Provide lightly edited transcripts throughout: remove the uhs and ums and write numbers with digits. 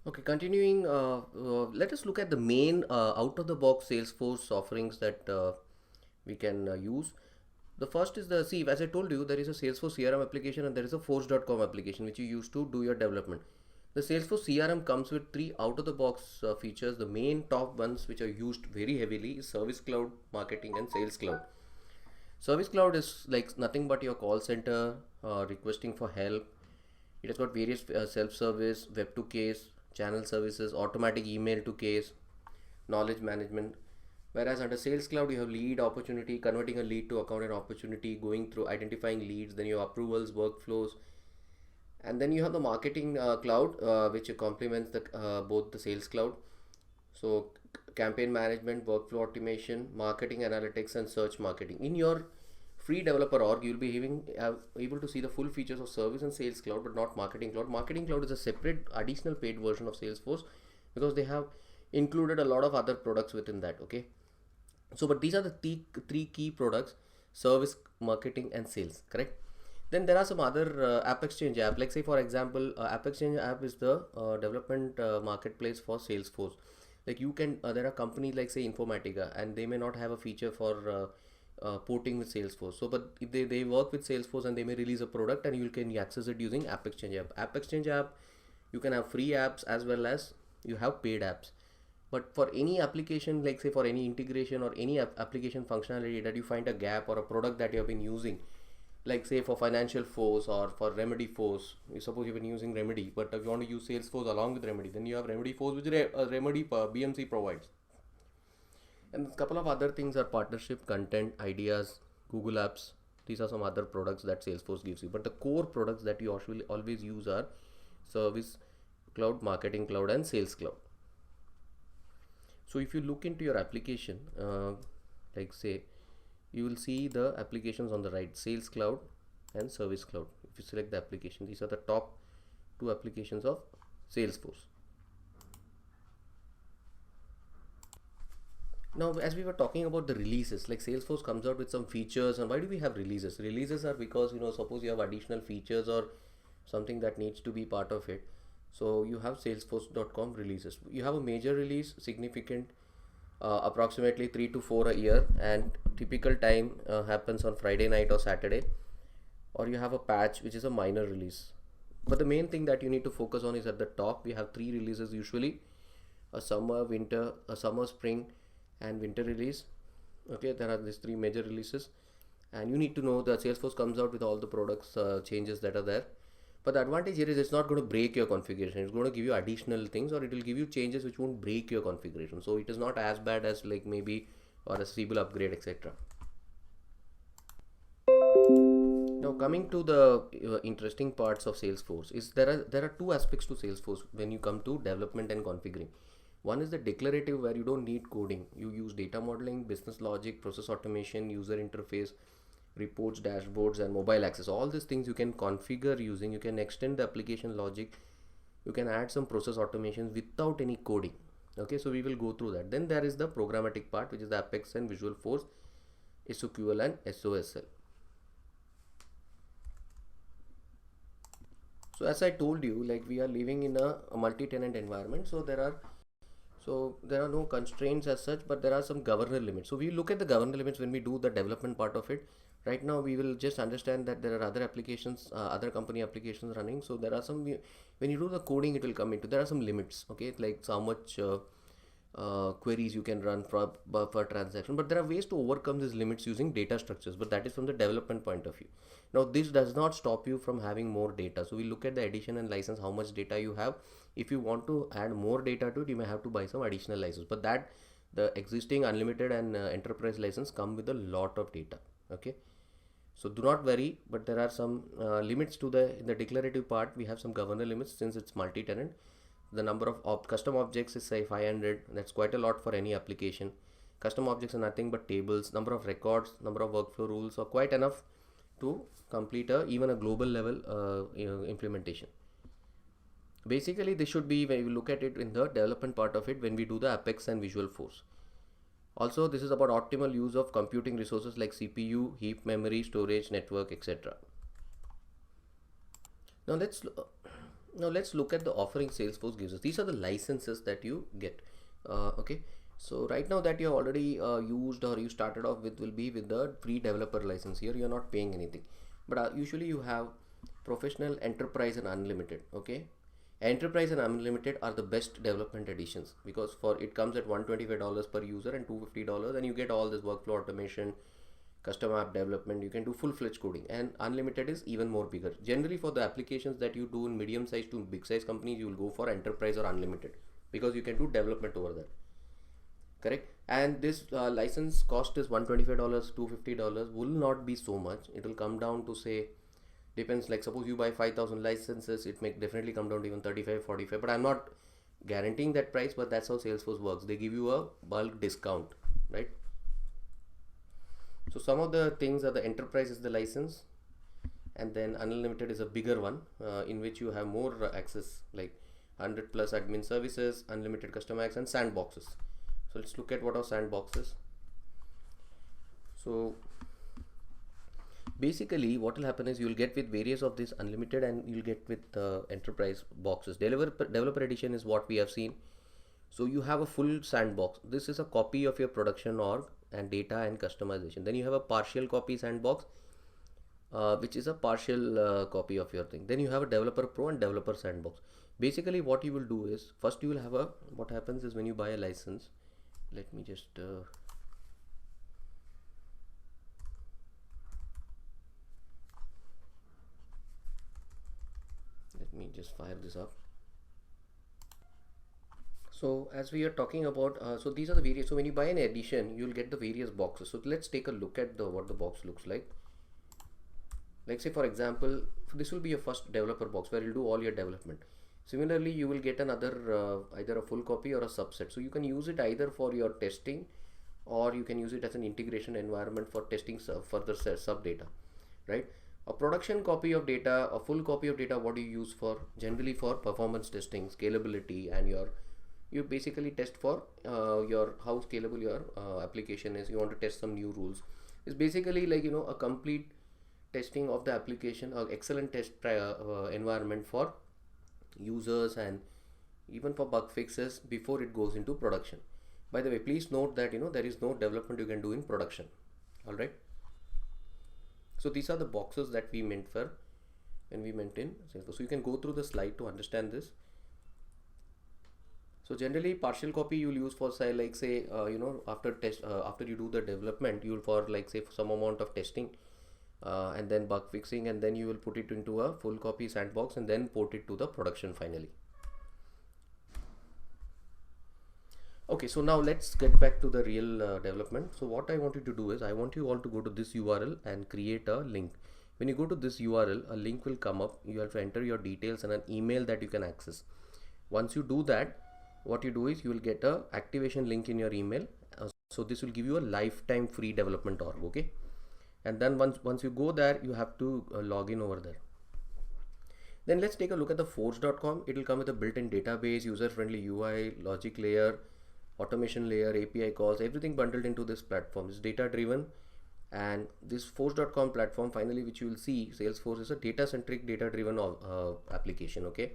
Okay, continuing, let us look at the main out-of-the-box Salesforce offerings that we can use. The first is the, see, as I told you, there is a Salesforce CRM application and there is a Force.com application which you use to do your development. The Salesforce CRM comes with three out-of-the-box features. The main top ones which are used very heavily is Service Cloud, Marketing, and Sales Cloud. Service Cloud is like nothing but your call center requesting for help. It has got various self-service, web to case, channel services, automatic email to case, knowledge management. Whereas under Sales Cloud, you have lead opportunity, converting a lead to account and opportunity, going through identifying leads, then you have approvals, workflows, and then you have the Marketing Cloud, which complements the both the Sales Cloud. So campaign management, workflow automation, marketing analytics, and search marketing. In your free developer org, you'll be able to see the full features of Service and Sales Cloud, but not Marketing Cloud. Marketing Cloud is a separate additional paid version of Salesforce because they have included a lot of other products within that. Okay, so but these are the three key products: service, marketing, and sales. Correct. Then there are some other App Exchange app. Like say for example, App Exchange app is the development marketplace for Salesforce. Like you can, there are companies like say Informatica, and they may not have a feature for porting with Salesforce. So, but if they work with Salesforce and they may release a product, and you can access it using App Exchange app. App Exchange app, you can have free apps as well as you have paid apps. But for any application, like say for any integration or any application functionality that you find a gap or a product that you have been using, like say for Financial Force or for Remedy Force, you suppose you've been using Remedy, but if you want to use Salesforce along with Remedy, then you have Remedy Force, which Remedy BMC provides. And a couple of other things are partnership, content, ideas, Google Apps. These are some other products that Salesforce gives you. But the core products that you actually always use are Service Cloud, Marketing Cloud, and Sales Cloud. So if you look into your application, like say, you will see the applications on the right: Sales Cloud and Service Cloud. If you select the application, these are the top two applications of Salesforce. Now, as we were talking about the releases, like Salesforce comes out with some features, and why do we have releases? Releases are because, suppose you have additional features or something that needs to be part of it. So you have Salesforce.com releases. You have a major release, significant, approximately 3 to 4 a year, and typical time happens on Friday night or Saturday. Or you have a patch, which is a minor release. But the main thing that you need to focus on is at the top. We have three releases usually: a summer, winter, a summer, spring, and winter release. Okay, there are these three major releases, and you need to know that Salesforce comes out with all the products changes that are there. But the advantage here is it's not going to break your configuration. It's going to give you additional things, or it will give you changes which won't break your configuration. So it is not as bad as like maybe or a stable upgrade, etc. Now coming to the interesting parts of Salesforce is there are two aspects to Salesforce when you come to development and configuring. One is the declarative, where you don't need coding. You use data modeling, business logic, process automation, user interface, reports, dashboards, and mobile access. All these things you can configure using. You can extend the application logic. You can add some process automations without any coding. Okay, so we will go through that. Then there is the programmatic part, which is the Apex and Visual Force, SOQL, and SOSL. So as I told you, like we are living in a multi-tenant environment, so there are no constraints as such, but there are some governor limits. So we look at the governor limits when we do the development part of it. Right now we will just understand that there are other applications, other company applications running. So there are some, when you do the coding, it will come into, there are some limits. Okay, like so how much queries you can run per transaction, but there are ways to overcome these limits using data structures, but that is from the development point of view. Now this does not stop you from having more data. So we look at the addition and license, how much data you have. If you want to add more data to it, you may have to buy some additional license, but that the existing unlimited and enterprise license come with a lot of data. Okay, so do not worry, but there are some limits to in the declarative part. We have some governor limits since it's multi-tenant. The number of custom objects is say 500. That's quite a lot for any application. Custom objects are nothing but tables. Number of records, number of workflow rules are quite enough to complete even a global level implementation. Basically, this should be, when you look at it in the development part of it, when we do the Apex and Visual Force. Also, this is about optimal use of computing resources like CPU, heap memory, storage, network, etc. Now let's Now let's look at the offering Salesforce gives us. These are the licenses that you get. Okay. So right now that you already used or you started off with will be with the free developer license. Here you're not paying anything. But usually you have professional, enterprise and unlimited. Okay. Enterprise and unlimited are the best development editions because for it comes at $125 per user and $250, and you get all this workflow automation, custom app development. You can do full-fledged coding, and unlimited is even more bigger. Generally for the applications that you do in medium size to big size companies, you will go for enterprise or unlimited because you can do development over there. Correct. And this license cost is $125, $250 will not be so much. It will come down to, say, depends, like suppose you buy 5,000 licenses, it may definitely come down to even 35, 45, but I'm not guaranteeing that price, but that's how Salesforce works. They give you a bulk discount, right? So some of the things are the enterprise is the license, and then unlimited is a bigger one in which you have more access, like 100 plus admin services, unlimited custom acts and sandboxes. So let's look at what are sandboxes. So basically what will happen is you'll get with various of this unlimited and you'll get with enterprise boxes. Developer edition is what we have seen. So you have a full sandbox. This is a copy of your production org and data and customization. Then you have a partial copy sandbox, which is a partial copy of your thing. Then you have a developer pro and developer sandbox. Basically what you will do is first you will have a, what happens is when you buy a license, let me just fire this up. So as we are talking about, so these are the various, so when you buy an edition, you'll get the various boxes. So let's take a look at what the box looks like. Like say for example, this will be your first developer box where you'll do all your development. Similarly, you will get another either a full copy or a subset. So you can use it either for your testing, or you can use it as an integration environment for testing further sub data, right? A production copy of data, a full copy of data, what do you use for? Generally for performance testing, scalability, and you basically test for your how scalable your application is. You want to test some new rules. It's basically like, you know, a complete testing of the application, or excellent test environment for users and even for bug fixes before it goes into production. By the way, please note that, you know, there is no development you can do in production. All right. So these are the boxes that we meant for when we meant in Salesforce. So you can go through the slide to understand this. So generally partial copy you will use for say, like say, you know, after you do the development, you will for like say for some amount of testing and then bug fixing, and then you will put it into a full copy sandbox and then port it to the production finally. Okay, so now let's get back to the real development. So what I want you to do is I want you all to go to this URL and create a link. When you go to this URL, a link will come up. You have to enter your details and an email that you can access. Once you do that, what you do is you will get a activation link in your email. So this will give you a lifetime free development org. Okay, and then once you go there, you have to log in over there. Then let's take a look at the forge.com. It will come with a built-in database, user-friendly UI, logic layer, automation layer, API calls, everything bundled into this platform. It's data driven, and this forge.com platform finally, which you will see, Salesforce is a data centric, data driven application. Okay,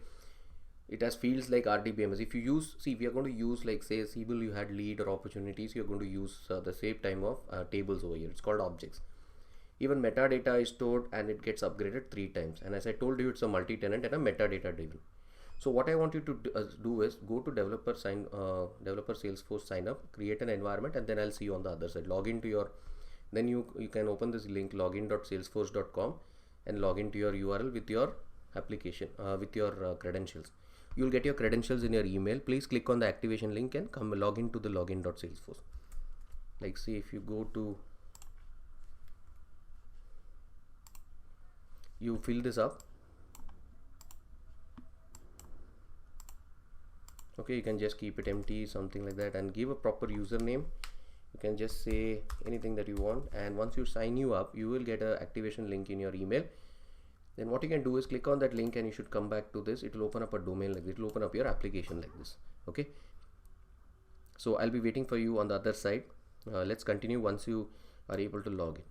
it has fields like RDBMS. If you use, see, we are going to use, like say Siebel, you had lead or opportunities, you're going to use the same time of tables over here. It's called objects. Even metadata is stored and it gets upgraded 3 times, and as I told you, it's a multi-tenant and a metadata driven. So what I want you to do is go to developer Salesforce sign up, create an environment, and then I'll see you on the other side. Log into your, then you can open this link login.salesforce.com and log into your URL with your application with your credentials. You'll get your credentials in your email. Please click on the activation link and come log into the login.salesforce. Like see, if you go to, you fill this up. Okay, you can just keep it empty, something like that, and give a proper username. You can just say anything that you want, and once you sign you up, you will get a activation link in your email. Then what you can do is click on that link and you should come back to this. It will open up a domain like this. It will open up your application like this. Okay, so I'll be waiting for you on the other side. Let's continue once you are able to log in.